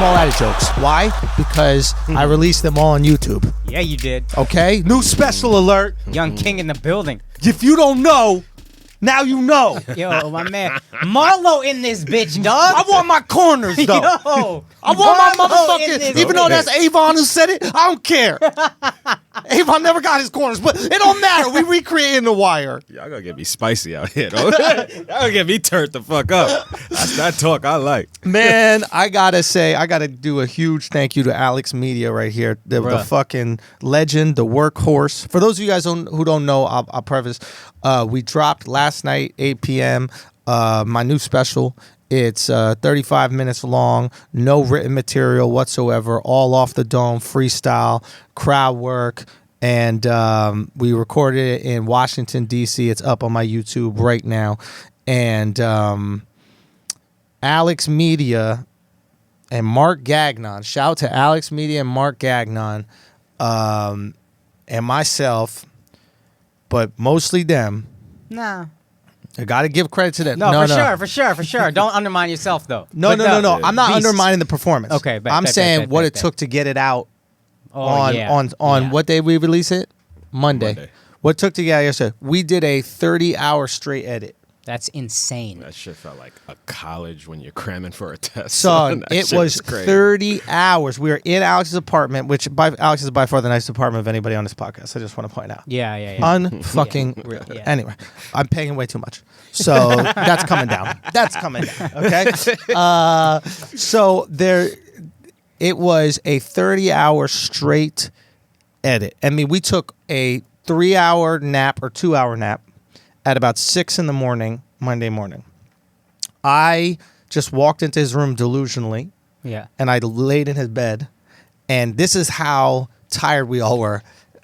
I'm all out of jokes. Why? Because I released them all on YouTube. Yeah, you did. Okay? New special alert. Young King in the building. If you don't know, now you know. Yo, my man. Marlo in this bitch, dog. I want my corners, though. Yo. I want my Marlo in this motherfucking... Even though that's Avon who said it, I don't care. Avon never got his corners, but it don't matter. We recreating The Wire. Y'all gonna get me spicy out here, though. Y'all gonna get me turned the fuck up. That's that talk I like. Man, I gotta say, I gotta do a huge thank you to Alex Media right here. The fucking legend, the workhorse. For those of you guys who don't know, I'll preface. We dropped last night, 8 p.m., my new special. It's 35 minutes long, no written material whatsoever, all off the dome, freestyle, crowd work, and we recorded it in Washington, D.C. It's up on my YouTube right now. And Alex Media and Mark Gagnon, shout out to Alex Media and Mark Gagnon and myself, but mostly them. Nah. I got to give credit to them. No, for sure. Don't undermine yourself, though. No. I'm not undermining the performance. Okay, I'm saying what it took to get it out on what day we release it? Monday. What it took to get out yesterday? We did a 30-hour straight edit. That's insane. That shit felt like a college when you're cramming for a test. Son, it was 30 hours. We were in Alex's apartment, which Alex is by far the nicest apartment of anybody on this podcast. I just want to point out. Yeah. Unfucking real. Yeah. Anyway, I'm paying way too much. So that's coming down. Okay? So it was a 30-hour straight edit. I mean, we took a 3-hour nap or 2-hour nap at about 6 in the morning, Monday morning. I just walked into his room delusionally. Yeah. And I laid in his bed. And this is how tired we all were.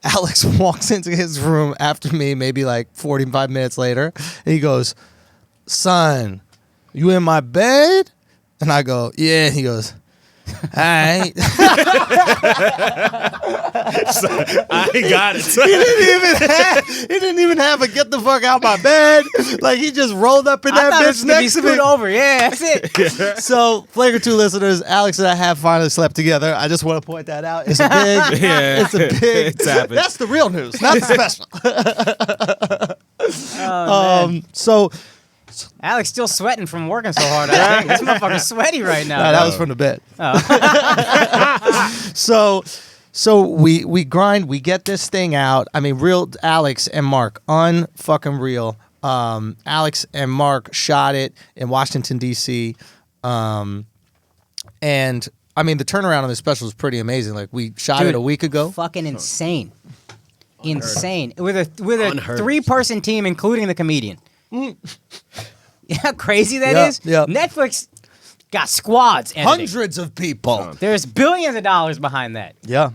Alex walks into his room after me, maybe like 45 minutes later. And he goes, "Son, you in my bed?" And I go, "Yeah." And he goes, "All right." So, I got it. He didn't even have a get the fuck out my bed. Like, he just rolled up in that bitch next to me. Over. Yeah, that's it. Yeah. So, Flagrant 2 listeners, Alex and I have finally slept together. I just want to point that out. It's a big. It's happened. That's the real news, not the special. So Alex still sweating from working so hard. I think. This motherfucker's sweaty right now. No, that was from the bed. So we grind, we get this thing out. I mean, real Alex and Mark, unfucking real. Alex and Mark shot it in Washington, D.C. And I mean, the turnaround on this special is pretty amazing. Like, we shot it a week ago. Fucking insane. Insane. With a 3-person team, including the comedian. You know how crazy that is? Yeah. Netflix got squads editing. Hundreds of people. There's billions of dollars behind that. Yeah.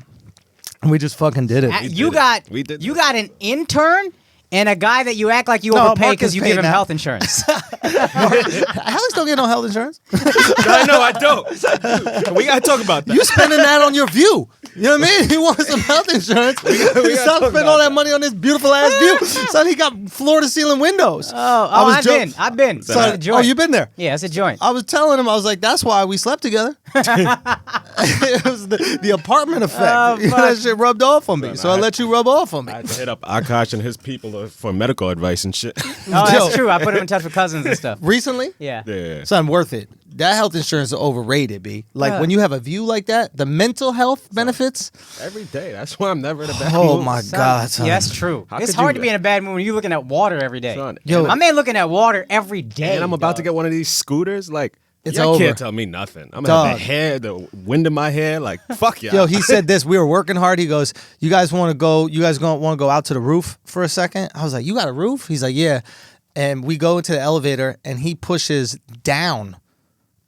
And we just fucking did it. You got an intern and a guy that you act like you overpay because you give him health insurance. Alex don't get no health insurance. I know, I don't. We got to talk about that. You spending that on your view. You know what I mean? He wants some health insurance. We stop spending all that money on this beautiful ass view. Son, he got floor to ceiling windows. I've been. Son, you been there? Yeah, it's a joint. I was telling him, I was like, that's why we slept together. It was the apartment effect. That shit rubbed off on me. So I let you rub off on me. I had to hit up Akaash and his people for medical advice and shit. Oh, that's true. I put him in touch with cousins and stuff. Recently? Yeah. Son, worth it. That health insurance is overrated, B. Like, when you have a view like that, the mental health benefits. Every day. That's why I'm never in a bad mood. Oh, my God, son. Yeah, that's true. It's hard to be in a bad mood when you're looking at water every day. Son, my man looking at water every day. And I'm about to get one of these scooters. Like, it's y'all over. Can't tell me nothing. I'm gonna have the hair, the wind in my hair. Like, fuck y'all. Yo, he said this. We were working hard. He goes, "You guys want to go? You guys want to go out to the roof for a second?" I was like, "You got a roof?" He's like, "Yeah." And we go into the elevator, and he pushes down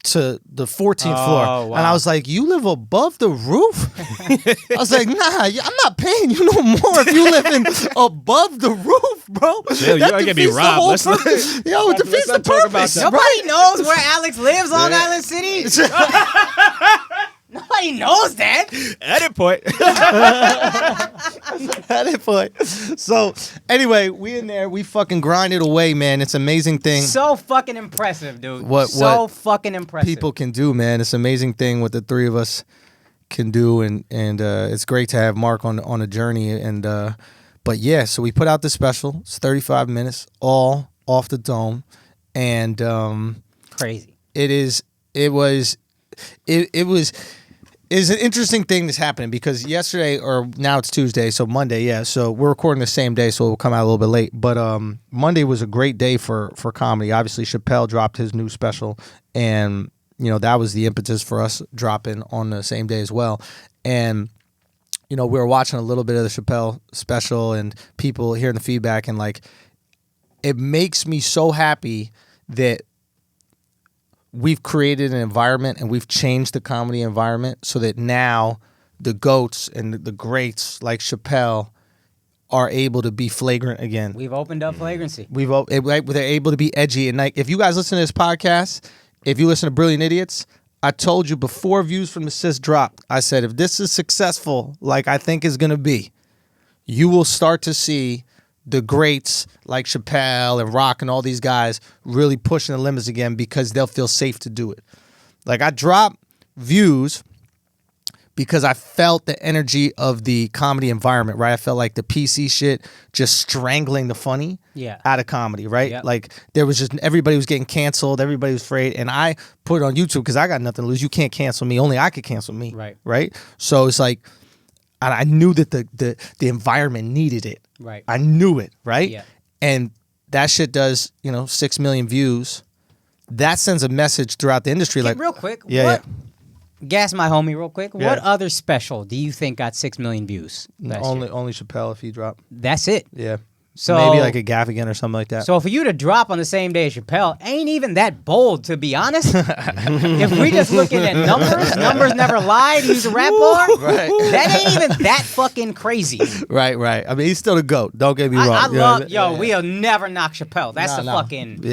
to the 14th floor. Wow. And I was like, "You live above the roof?" I was like, "Nah, I'm not paying you no more if you living above the roof, bro." Yo, you ain't gonna be robbed. Yo, it defeats the purpose. Nobody knows where Alex lives, Long Island City. Nobody Nobody knows that. Edit point. Edit point. So anyway, we in there. We fucking grind it away, man. It's an amazing thing. So fucking impressive, dude. What fucking impressive. People can do, man. It's an amazing thing what the three of us can do, and it's great to have Mark on a journey. And but yeah, so we put out this special. It's 35 minutes, all off the dome, and crazy. It's an interesting thing that's happening because yesterday, or now it's Tuesday, so Monday, yeah. So we're recording the same day, so it'll come out a little bit late. But Monday was a great day for comedy. Obviously, Chappelle dropped his new special, and that was the impetus for us dropping on the same day as well. And we were watching a little bit of the Chappelle special, and people hearing the feedback, and like, it makes me so happy that we've created an environment and we've changed the comedy environment so that now the GOATs and the greats like Chappelle are able to be flagrant again. We've opened up flagrancy. They're able to be edgy. And like, if you guys listen to this podcast, if you listen to Brilliant Idiots, I told you before Views from the Sis dropped, I said, if this is successful, like I think is going to be, you will start to see the greats like Chappelle and Rock and all these guys really pushing the limits again because they'll feel safe to do it. Like, I dropped Views because I felt the energy of the comedy environment, right? I felt like the PC shit just strangling the funny out of comedy, right? Yep. Like, there was just, everybody was getting canceled, everybody was afraid, and I put it on YouTube because I got nothing to lose. You can't cancel me, only I could cancel me, right? So it's like, and I knew that the environment needed it. Right. I knew it, right? Yeah. And that shit does, 6 million views. That sends a message throughout the industry. Like, real quick, yeah. Gas my homie real quick. Yeah. What other special do you think got 6 million views? Only Chappelle if he dropped. That's it. Yeah. So maybe like a Gaffigan or something like that. So for you to drop on the same day as Chappelle ain't even that bold, to be honest. If we just looking at numbers never lie, to use a rap bar. Right. That ain't even that fucking crazy. Right. I mean, he's still the GOAT. Don't get me wrong. I love, we'll never knock Chappelle. That's fucking,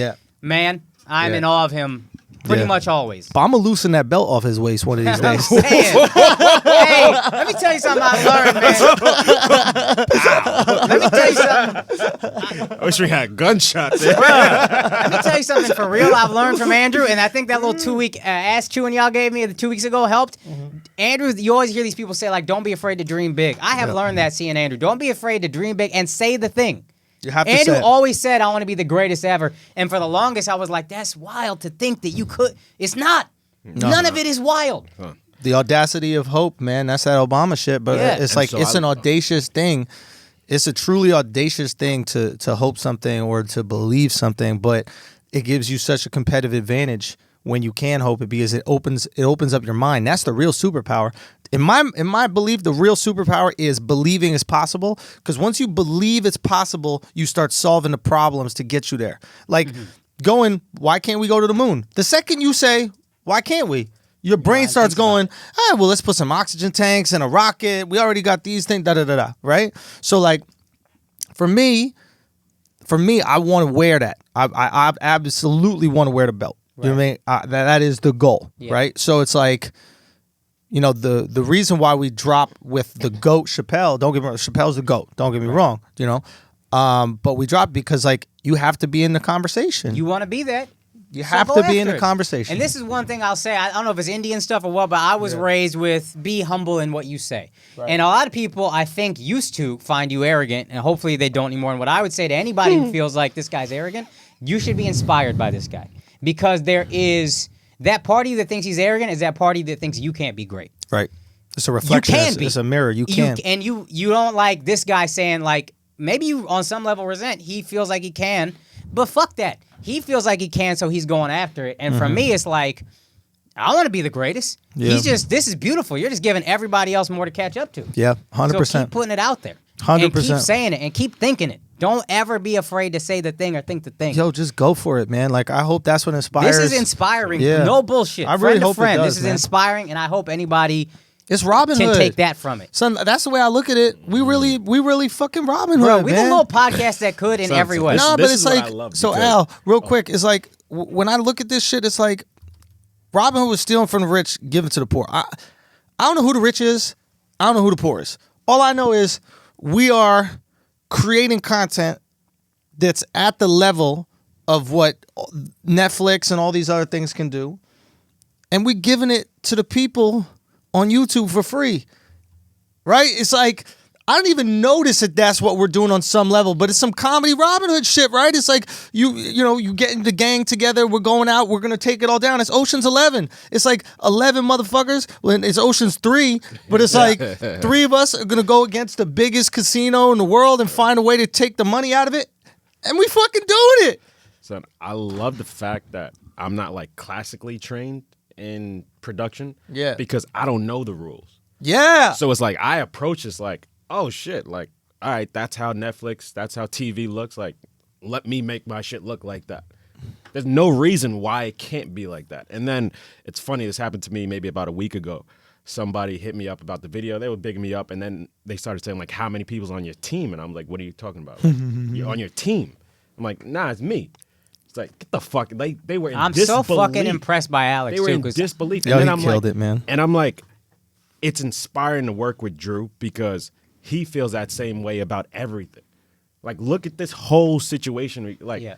man, I'm in awe of him. Pretty much always. But I'm going to loosen that belt off his waist one of these days. Hey, let me tell you something I learned, man. Let me tell you something. I wish we had gunshots there. Let me tell you something for real I've learned from Andrew, and I think that little 2-week ass chewing y'all gave me 2 weeks ago helped. Mm-hmm. Andrew, you always hear these people say, like, don't be afraid to dream big. I have learned that seeing Andrew. Don't be afraid to dream big and say the thing. You have to Andrew say it. always said, I want to be the greatest ever. And for the longest, I was like, that's wild to think that you could. It's not. None of it is wild. Huh. The audacity of hope, man. That's that Obama shit. But it's like, so it's an audacious thing. It's a truly audacious thing to hope something or to believe something. But it gives you such a competitive advantage when you can hope it because it opens up your mind. That's the real superpower. In my belief, the real superpower is believing it's possible. Because once you believe it's possible, you start solving the problems to get you there. Like going, why can't we go to the moon? The second you say, why can't we? Your brain starts going, well, let's put some oxygen tanks and a rocket. We already got these things, da-da-da-da, right? So, like, for me, I want to wear that. I absolutely want to wear the belt. Right. You know what I mean? That is the goal, right? So it's like, the reason why we drop with the GOAT Chappelle, don't get me wrong, Chappelle's the GOAT, don't get me wrong, but we drop because, like, you have to be in the conversation. You want to be that. You have to be in the conversation. And this is one thing I'll say. I don't know if it's Indian stuff or what, but I was raised with be humble in what you say. Right. And a lot of people, I think, used to find you arrogant, and hopefully they don't anymore. And what I would say to anybody who feels like this guy's arrogant, you should be inspired by this guy. Because there is that party that thinks he's arrogant is that party that thinks you can't be great. Right. It's a reflection. You can be. It's a mirror. You can. And you don't like this guy saying, like, maybe you on some level resent he feels like he can, but fuck that. He feels like he can, so he's going after it. And for me, it's like, I want to be the greatest. Yeah. This is beautiful. You're just giving everybody else more to catch up to. Yeah, 100%. So keep putting it out there. 100%. And keep saying it and keep thinking it. Don't ever be afraid to say the thing or think the thing. Yo, just go for it, man. Like, I hope that's what inspires. This is inspiring. Yeah. No bullshit. I really hope it does, this is inspiring, and I hope anybody it's Robin Hood. Can take that from it. Son, that's the way I look at it. We really fucking Robin Hood, bro. We the little podcast that could in every way. No, but it's like, so Al, real quick, it's like, when I look at this shit, it's like, Robin Hood was stealing from the rich, giving to the poor. I don't know who the rich is. I don't know who the poor is. All I know is we are creating content that's at the level of what Netflix and all these other things can do. And we're giving it to the people on YouTube for free. Right? It's like, I don't even notice that that's what we're doing on some level, but it's some comedy Robin Hood shit, right? It's like you getting the gang together, we're going out, we're gonna take it all down. It's Ocean's 11. It's like 11 motherfuckers. When it's Ocean's 3, but it's like 3 of us are gonna go against the biggest casino in the world and find a way to take the money out of it, and we fucking doing it. So I love the fact that I'm not like classically trained in production. Yeah. Because I don't know the rules. Yeah. So it's like I approach this like, oh shit, like, all right, that's how Netflix, that's how TV looks. Like, let me make my shit look like that. There's no reason why it can't be like that. And then it's funny, this happened to me maybe about a week ago. Somebody hit me up about the video. They were bigging me up, and then they started saying, like, how many people's on your team? And I'm like, what are you talking about? Like, you're on your team. I'm like, nah, it's me. It's like, get the fuck. They were in I'm disbelief. so fucking impressed by Alex, They were in too. disbelief. Yo, and then he I'm killed like, it, man. And I'm like, it's inspiring to work with Drew because he feels that same way about everything. Like, look at this whole situation. Like,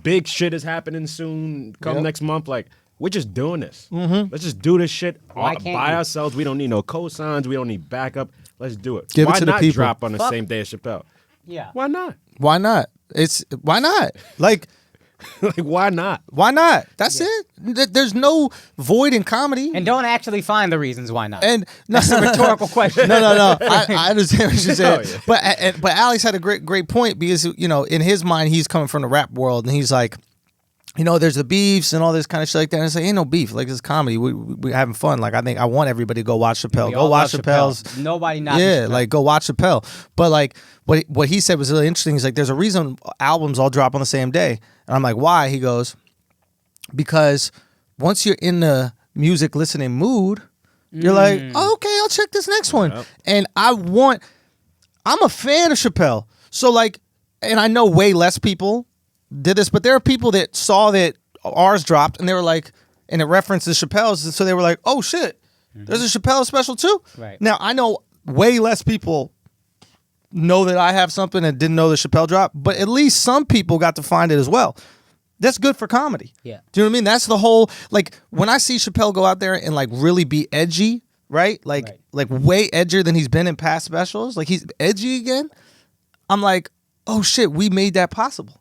big shit is happening soon. Come next month. Like, we're just doing this. Let's just do this shit by ourselves. We don't need no cosigns. We don't need backup. Let's do it. Give it Why to the not people. drop on the same day as Chappelle? Yeah. Why not? Why not? Why not? Like, Like, why not? why not? That's it. There's no void in comedy. And don't actually find the reasons why not. And That's a rhetorical question. No. I understand what you're saying. Oh, yeah. But Alex had a great point because, in his mind, he's coming from the rap world, and he's like, there's the beefs and all this kind of shit like that. And it's like, ain't no beef. Like, it's comedy. We're having fun. Like, I want everybody to go watch Chappelle. We Go all watch love Chappelle's. Chappelle. Nobody not. Yeah, Chappelle. like, go watch Chappelle. But, like, what he said was really interesting. He's like, there's a reason albums all drop on the same day. And I'm like, why? He goes, because once you're in the music listening mood, you're like, oh, okay, I'll check this next one. And I'm a fan of Chappelle. So, like, and I know way less people did this, but there are people that saw that ours dropped and they were like, and it references Chappelle's, and so they were like, oh shit, there's a Chappelle special too? Right. Now, I know way less people know that I have something and didn't know the Chappelle drop, but at least some people got to find it as well. That's good for comedy. Yeah. Do you know what I mean? That's the whole, like, when I see Chappelle go out there and, like, really be edgy, right? Like way edgier than he's been in past specials. Like, he's edgy again. I'm like, oh shit, we made that possible.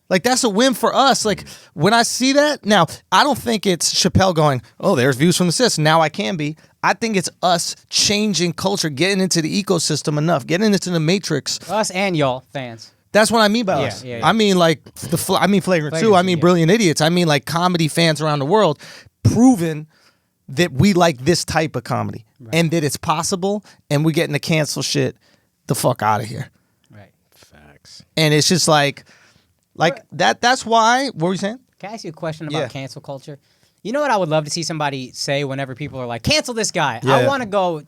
Like, that's a win for us. Like, when I see that, now, I don't think it's Chappelle going, oh, there's views from the sis. Now I can be. I think it's us changing culture, getting into the ecosystem enough, getting into the matrix. Us and y'all fans. That's what I mean by us. Yeah. I mean, like, Flagrant too. I mean, Brilliant Idiots. I mean, like, comedy fans around the world proving that we like this type of comedy and that it's possible, and we're getting to cancel shit the fuck out of here. Right. Facts. And it's just like that. That's why. What were you saying? Can I ask you a question about cancel culture? You know what I would love to see somebody say whenever people are like, cancel this guy? Yeah. I want to go,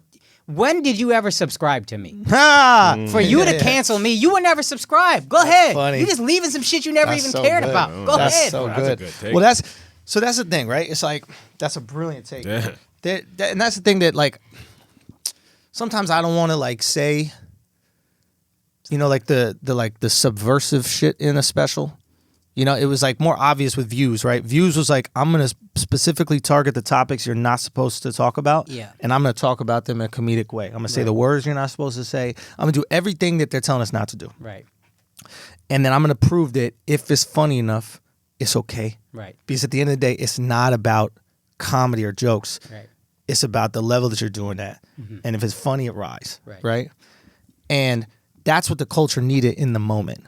when did you ever subscribe to me? Ha! For you to cancel me, you would never subscribe. Go ahead. funny. You're just leaving some shit you never That's even so cared good. about. Go That's ahead. so That's a good. good take. Well, that's the thing, right? It's like, that's a brilliant take. Yeah. And that's the thing that, like, sometimes I don't want to, like, say, like the subversive shit in a special. It was like more obvious with Views, right? Views was like, I'm going to specifically target the topics you're not supposed to talk about. Yeah. And I'm going to talk about them in a comedic way. I'm going to say the words you're not supposed to say. I'm going to do everything that they're telling us not to do. Right. And then I'm going to prove that if it's funny enough, it's okay. Right. Because at the end of the day, it's not about comedy or jokes. Right. It's about the level that you're doing at. And if it's funny, it rise. Right? And that's what the culture needed in the moment.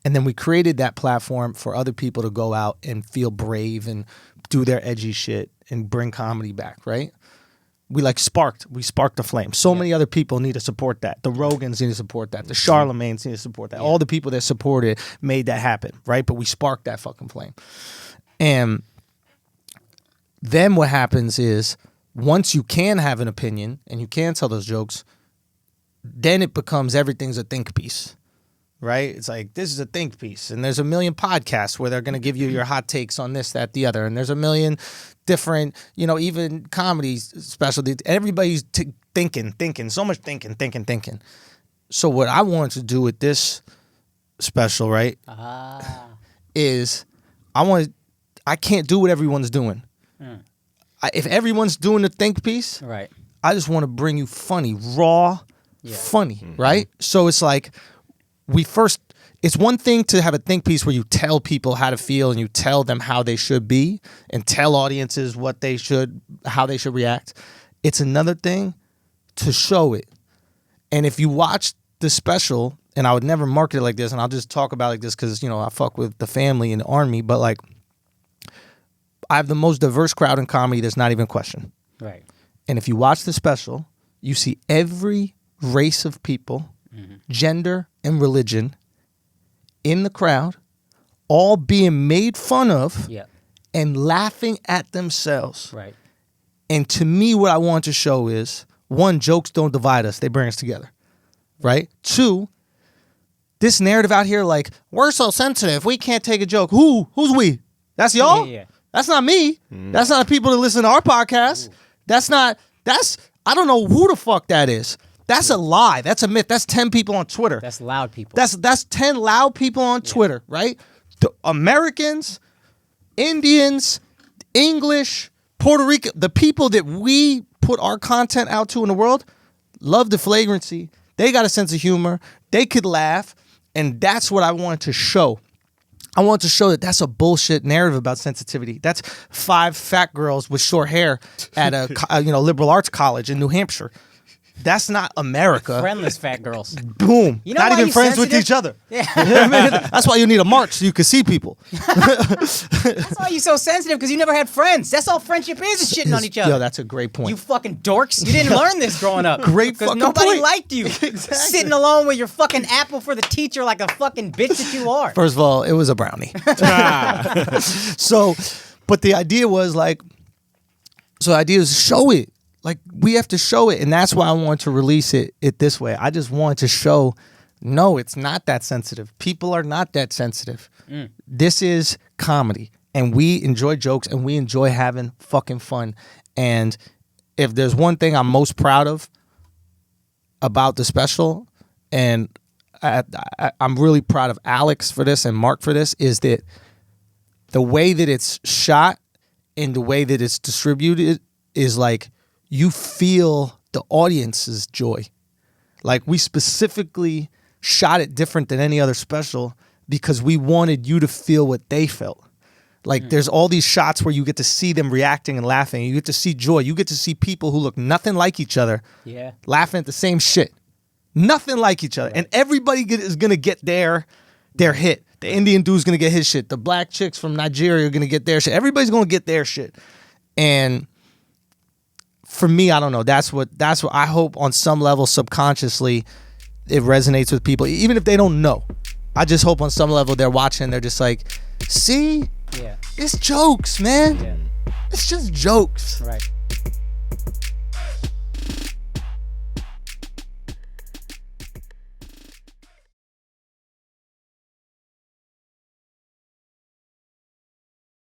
And then we created that platform for other people to go out and feel brave and do their edgy shit and bring comedy back, right? We sparked the flame. So many other people need to support that. The Rogans need to support that. The Charlemagnes need to support that. All the people that supported made that happen, right? But we sparked that fucking flame. And then what happens is, once you can have an opinion and you can tell those jokes, then it becomes everything's a think piece. right? It's like, this is a think piece. And there's a million podcasts where they're going to give you your hot takes on this, that, the other. And there's a million different, even comedy specialties. Everybody's thinking, so much thinking. So what I wanted to do with this special, right, is I can't do what everyone's doing. If everyone's doing the think piece, right, I just want to bring you funny, raw, funny, right? So it's like, it's one thing to have a think piece where you tell people how to feel and you tell them how they should be and tell audiences how they should react. It's another thing to show it. And if you watch the special, and I would never market it like this, and I'll just talk about it like this because, I fuck with the family and the army, but like, I have the most diverse crowd in comedy. There's not even a question. Right. And if you watch the special, you see every race of people, gender and religion in the crowd, all being made fun of and laughing at themselves. Right. And to me, what I want to show is, one, jokes don't divide us. They bring us together. Right? Two, this narrative out here, like, we're so sensitive, we can't take a joke. Who's we? That's y'all? Yeah. That's not me. That's not the people that listen to our podcast. I don't know who the fuck that is. That's a lie. That's a myth. That's 10 people on Twitter. That's loud people. That's 10 loud people on Twitter, right? The Americans, Indians, English, Puerto Rican, the people that we put our content out to in the world, love the flagrancy. They got a sense of humor. They could laugh. And that's what I wanted to show. I want to show that that's a bullshit narrative about sensitivity. That's 5 fat girls with short hair at a liberal arts college in New Hampshire. That's not America. Friendless fat girls. Boom. Not even friends with each other. Yeah. That's why you need a march so you can see people. That's why you're so sensitive, because you never had friends. That's all friendship is shitting on each other. Yo, that's a great point. You fucking dorks. You didn't learn this growing up. Great fucking point. Because nobody liked you. Exactly. Sitting alone with your fucking apple for the teacher like a fucking bitch that you are. First of all, it was a brownie. So, but the idea was like, the idea is show it. Like, we have to show it, and that's why I want to release it this way. I just want to show, no, it's not that sensitive. People are not that sensitive. This is comedy, and we enjoy jokes, and we enjoy having fucking fun. And if there's one thing I'm most proud of about the special, and I'm really proud of Alex for this and Mark for this, is that the way that it's shot and the way that it's distributed is like, you feel the audience's joy. Like, we specifically shot it different than any other special because we wanted you to feel what they felt. Like, there's all these shots where you get to see them reacting and laughing. You get to see joy. You get to see people who look nothing like each other laughing at the same shit. Nothing like each other. Right. And everybody is going to get their hit. The Indian dude's going to get his shit. The black chicks from Nigeria are going to get their shit. Everybody's going to get their shit. And for me, I don't know. That's what I hope on some level subconsciously it resonates with people, even if they don't know. I just hope on some level they're watching. They're just like, see, it's jokes, man. Yeah. It's just jokes. Right.